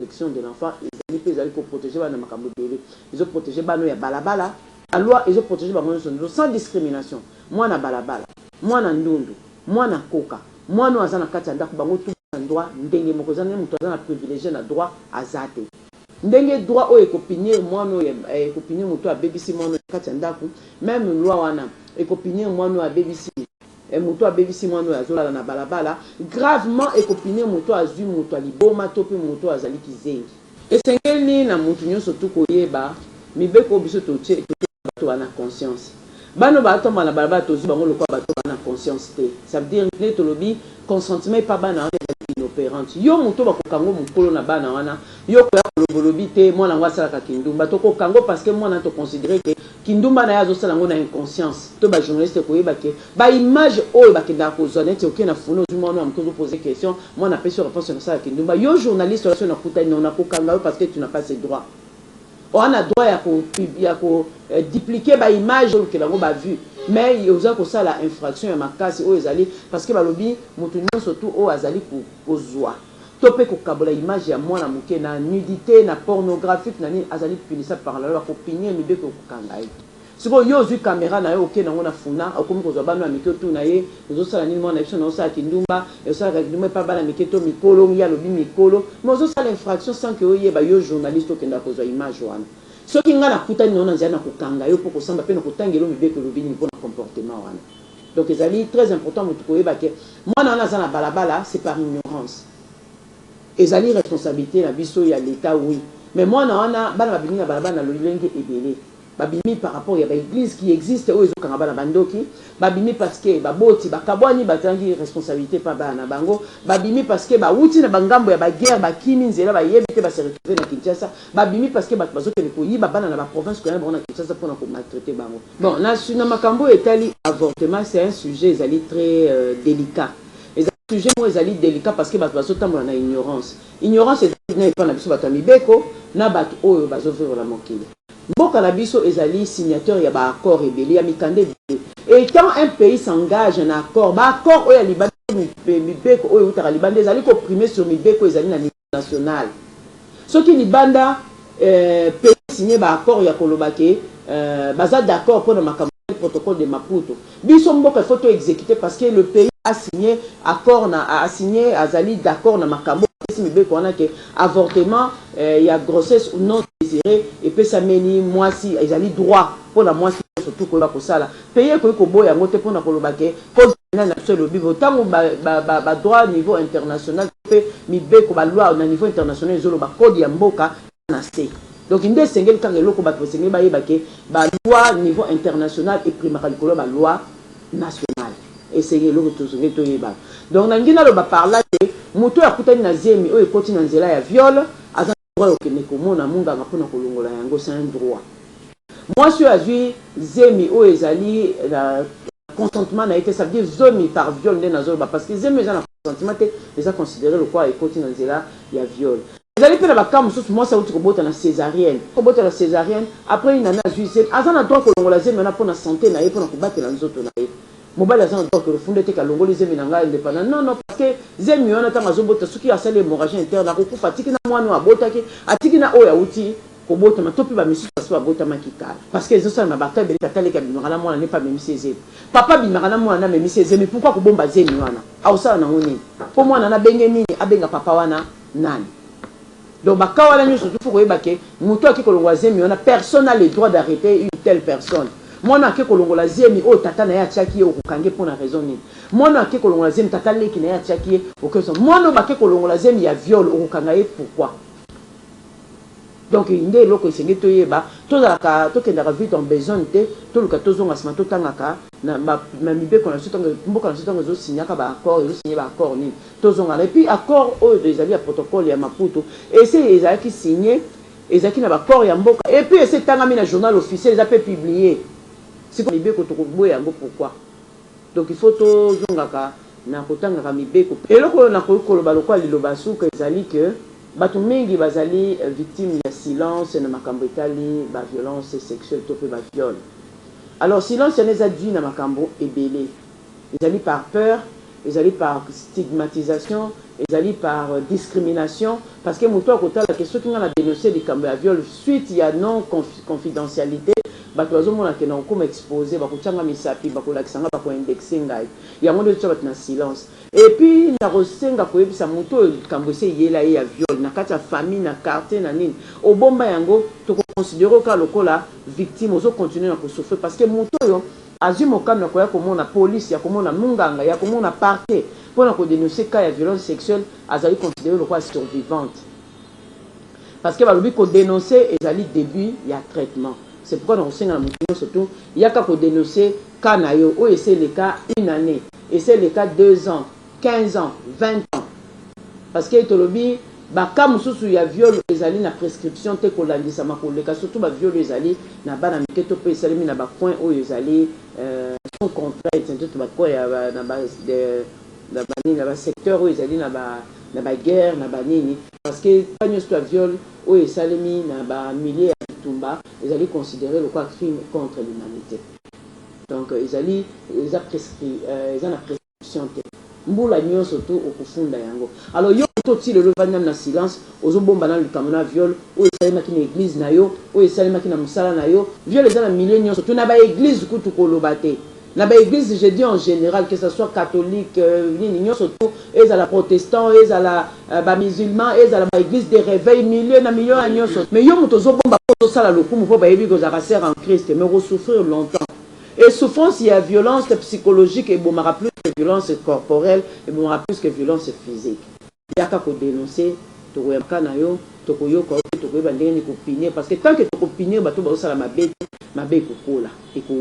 protection de l'enfant, ils ont protégé ils ont protégé ya balabala, la loi ils ont protégé sans discrimination. Moi na balabala, moi na ndundu, moi na koka, moi na azana kati ndako bango tout droit ndenge mokozana muto azana privilégié na droit azate. Ndenge droit o ekopinier moi no ekopinier muto a BBC moi no kati ndako, même loi wana ekopinier moi no a BBC. Muto a BBC moi no azola na balabala, gravement ekopinier muto azui muto liboma topi muto azali kizengi. Esengeli na mutu nyonso tukoyeba mibeko biso toche to wana conscience. Bano bato na balabala tozu bango lokwa bato na conscience te. Ça veut dire que to lobi consentement pas bana inopérante. Yo muto bakokango mukolo na bana wana yo ko ya lobi te mwana ngwa sala ka kindumba to ko kango parce que mwana to considérer que kindumba na yazo sala ngona inconscience. To ba journaliste ko yeba ke ba image oyo bakenda ko zonete oké na funo du mwana mko poser question mwana pesi réponse na sala kindumba yo journaliste la na kuta na ko kanga parce que tu n'as pas ces droits. On a droit à dupliquer ba image que l'on a vu, mais il y a aussi la infraction à ma casse aux ali parce que balobi mutunyo surtout aux azali pour zoa. Topé ko kabola image ya moi na muke na nudité na pornographique na ni azali punissable par la loi pour pinyer mi be ko kangai. Siko yo zu caméra na yo ok na ngona funa akomi ko zobano amike to na ye zo sala ni mona biso na sala kindumba e sala ka kindumba pa bana miketo mikolo ya lobi mikolo mo zo sala infraction sans que oye ba yo journaliste okenda ko zo image wana soki nga na kutani na nzana ko kanga yo poko samba pe na ko tangelo mibeko lobi ni pona comportement wana. Donc les amis très important mutu ko yeba ke mwana wana zana balabala c'est par ignorance. Les amis responsabilité na biso ya l'état oui mais mwana wana bana babini na balabala na lolenge ebele. Babimi par rapport à l'église qui existe où ils ont carabana bandoki babimi parce que baboti bakabwani batangi responsabilité pas bana bango babimi parce que ba uti na bangambo ya ba guerre ba kimi nzela ba yebite ba se retrouver na Kinshasa babimi parce que bazo ke ko yiba bana na ba province ko na bona Kinshasa pour na ko maltraiter bango. Bon na makambo etali avortement c'est un sujet ezali très délicat. Les sujets moi ezali délicat parce que bazo tambola na ignorance est pas na biso batami beko na bat oyo bazo vivre la mokili. Mboka na biso ezali signateur ya ba accord ebeli ya mikande ebeli. Et quand un pays s'engage en accord, ba accord oyo libanda mibeko oyo utaka libanda ezali ko primer sur mibeko ezali na niveau national. Soki libanda pays signé ba accord ya kolobake baza d'accord pour le makambo protocole de Maputo. Biso mboka faut exécuter parce que le pays a signé accord a signé azali d'accord na makambo mibeko wana ke avortement ya grossesse ou non désirée et puis ça meni moi si ezali droit pour la moi surtout ko ba ko sala payer ko boya ngote pour na kolobake ko na seul bibo tango ba droit niveau international pe mibeko ba loi na niveau international ezolo ba code ya mboka na se. Donc inde sengel ka eloko ba sengel ba yebake ba loi niveau international et primaire ko ba loi nationale et c'est eloko to sengel to yeba. Donc nangina lo ba parla te muto ya kutani na zemi o ekoti na nzela ya viol aza droit okene komona munga ngapona kolongola yango c'est un droit. Moi je suis zemi o ezali la consentement na été ça veut dire zomi par viol na zolo parce que zemi za na consentement te les considéré le quoi ekoti na nzela ya viol. Ezali pe na bakamu susu moi ça uti kobota na césarienne après une nana juice aza na droit kolongola zemi na pona santé na ye pona kobatela nzoto na ye. Mobile azan donc le fondé te kalongoli zemi nanga indépendant non parce que zemi on attend azobota suki asale hémorragie interne na ko fatiki na mwana abota ke atiki na oya uti ko bota matopi ba misi parce ba bota makika parce que zo na bakta beli katale ka bimara mwana ne pas même zemi papa bimara mwana même zemi pourquoi ko bomba zemi wana au ça na ngoni po mwana na benge nini abenga papa wana nani. Donc bakawala nyo surtout faut ko yebake muto akikolongwa zemi wana personne n'a le droit d'arrêter une telle personne. Mwana ake kolongola zemi o tata na ya tiaki o kokange pour na raison ni mwana ake kolongola zemi tata leki na ya tiaki o keso mwana ba ke kolongola zemi ya viol o kokanga ye pourquoi. Donc inde loko esenge to yeba to za ka to kenda ka vite en besoin te to luka to zonga sima to tangaka na mibeko na soto mboka na soto zo signaka ba accord zo signer ba accord ni to zonga et puis accord o des avis à protocole ya Maputo et c'est les a qui signé ezaki na ba accord ya mboka et puis c'est tangami na journal officiel les a peut publier. C'est comme mibeko to koboya ngo pourquoi. Donc il faut to zongaka na kotanga mibeko eloko na koloba lokwa liloba suka ezali que bato mingi bazali victime ya silence na makambo etali ba violence sexuelle to pe ba viol. Alors silence ya neza dû na makambo ebele ezali par peur ezali par stigmatisation, ezali par discrimination, parce que moto akota la question qui nga na dénoncer des camps à viol suite il y a non confidentialité, bato bazomona ke na okoma exposé bakotanga misapi bakolakisanga bakoindexe ngai yango nde tsoba na silence. Et puis na kosenga koyebisa moto kambo ese yela ya viol na kati ya famille na quartier na nini obomba yango to considérer ka lokola victime ozo continuer na kosouffrir parce que moto yo azwi mokano koya komona police ya komona munganga ya komona parquet pour ko dénoncer cas ya violence sexuelle azali considéré lokola survivante parce que balobi ko dénoncer ezali début ya traitement. C'est pourquoi nous avons surtout il y a qu'à dénoncer cas nayo ou c'est le cas une année et c'est le cas 2 ans 15 ans 20 ans parce que tolobi ba cas mususu ya viol ezali na prescription te ko landisa makoleka surtout ba viol ezali na bana miketo pe ezali na ba point o ezali son contrat et tout ba quoi ya na ba de na ba secteur o ezali na ba guerre na ba nini parce que pas nous soit viol o ezali na ba milliers Tumba, ils allaient considérer le quoi crime contre l'humanité. Donc ils allaient prescrit, ils ont la prescription. Mboula nyo surtout au profond yango. Alors yo toti le levanyam na silence, ozo bomba na le kamona viol, o esale makina église na yo, o esale makina musala na yo, viol les ana milliers nyo surtout na ba église kutu kolobate. Na ba église je dis en général que ce soit catholique, nyo surtout et à la protestant, et à la ba musulman, et à la église des réveils milliers na millions nyo surtout. Mais yo motozo bomba ça la lokumu pour bayebi que ça sert en Christ mais on souffrir longtemps et souffrance il y a violence psychologique et bon plus que violence corporelle et bon plus que violence physique il y a qu'à dénoncer to yaka na yo to koyoka to koyeba ndenge ni kopiner parce que tant que to kopiner bato ba osala mabe kokola et ko